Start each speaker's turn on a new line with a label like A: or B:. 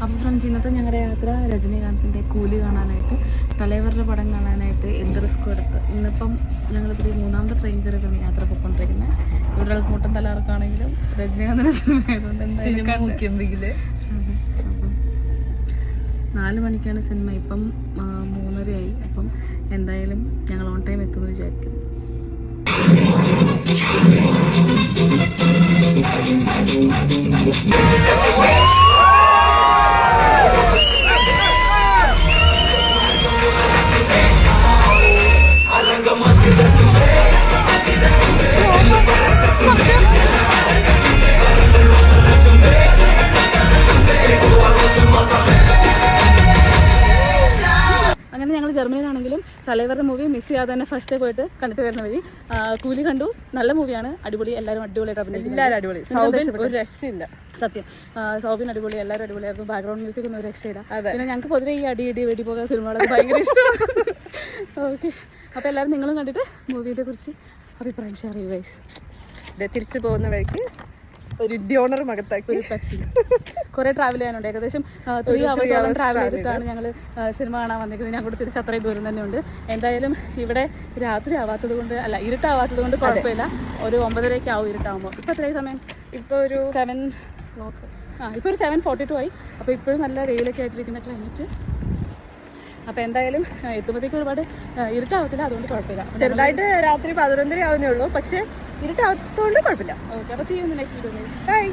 A: അപ്പോൾ ഫ്രണ്ട്സ്, ഇന്നത്തെ ഞങ്ങളുടെ യാത്ര രജനീകാന്തിൻ്റെ കൂലി കാണാനായിട്ട്, തലൈവറുടെ പടം കാണാനായിട്ട് എന്ത് റിസ്ക് എടുത്ത്. ഇന്നിപ്പം ഞങ്ങളിപ്പോൾ 3ാമത്തെ ട്രെയിൻ കയറിയിട്ടാണ് യാത്ര പോയിക്കൊണ്ടിരിക്കുന്നത്. ഇവിടെ കൂട്ടം തലകറക്കാണെങ്കിലും രജനീകാന്തിൻ്റെ സിനിമ ആയതുകൊണ്ട് എന്തായാലും മുഖ്യമെങ്കിൽ 4 മണിക്കാണ് സിനിമ. ഇപ്പം 3:30 ആയി. അപ്പം എന്തായാലും ഞങ്ങൾ ഓൺ ടൈം എത്തുമെന്ന് വിചാരിക്കുന്നു. അങ്ങനെ ഞങ്ങൾ ജർമ്മനിയിലാണെങ്കിലും തലൈവറുടെ മൂവി മിസ് ചെയ്യാതെ തന്നെ ഫസ്റ്റ് പോയിട്ട് കണ്ടിട്ട് വരുന്ന വഴി കൂലി കണ്ടു. നല്ല മൂവിയാണ്, അടിപൊളി. എല്ലാവരും അടിപൊളിയായിട്ട് അഭിനയിച്ചു. എല്ലാവരും അടിപൊളി, ഒരു രക്ഷയില്ല. സത്യം, സൗബിൻ അടിപൊളി, എല്ലാവരും അടിപൊളിയായിരുന്നു. ബാക്ക്ഗ്രൗണ്ട് മ്യൂസിക് ഒന്നും ഒരു രക്ഷയില്ല. പിന്നെ ഞങ്ങൾക്ക് പൊതുവെ ഈ അടി വെടി പോകുന്ന സിനിമകളൊക്കെ ഭയങ്കര ഇഷ്ടമാണ്. ഓക്കെ, അപ്പോൾ എല്ലാവരും നിങ്ങളും കണ്ടിട്ട് മൂവിയെ കുറിച്ച് അഭിപ്രായം ഷെയർ ചെയ്യുക ഗൈസ്.
B: തിരിച്ചു പോകുന്ന വഴിക്ക് ഒരു ഡ്യോണർ മകത്താക്കി
A: പെപ്സി. കുറേ ട്രാവൽ ചെയ്യാനുണ്ട്. ഏകദേശം 3 hours ട്രാവൽ ചെയ്തിട്ടാണ് ഞങ്ങൾ സിനിമ കാണാൻ വന്നിരിക്കുന്നത്. ഞങ്ങളുടെ തിരിച്ച് അത്രയും ദൂരം തന്നെ ഉണ്ട്. എന്തായാലും ഇവിടെ രാത്രി ആവാത്തത് കൊണ്ട്, അല്ല ഇരുട്ടാവാത്തത് കൊണ്ട് കുഴപ്പമില്ല. ഒരു 9:30 ആവും ഇരുട്ടാകുമ്പോൾ. ഇപ്പോൾ എത്രയും സമയം? ഇപ്പോൾ ഒരു 7:42 ആയി. അപ്പോൾ ഇപ്പോഴും നല്ല വെയിലൊക്കെ ആയിട്ടിരിക്കുന്ന ക്ലൈമറ്റ്. അപ്പോൾ എന്തായാലും എത്തുമ്പോഴത്തേക്ക് ഒരുപാട് ഇരുട്ടാവത്തില്ല, അതുകൊണ്ട് കുഴപ്പമില്ല.
B: ചെറുതായിട്ട് രാത്രി 11:30 ആവുന്നേ ഉള്ളൂ, പക്ഷേ ഇരുട്ടാവത്തോണ്ട് കുഴപ്പമില്ല.
A: ഓക്കെ, അപ്പോൾ see you in the next video guys.
B: Bye.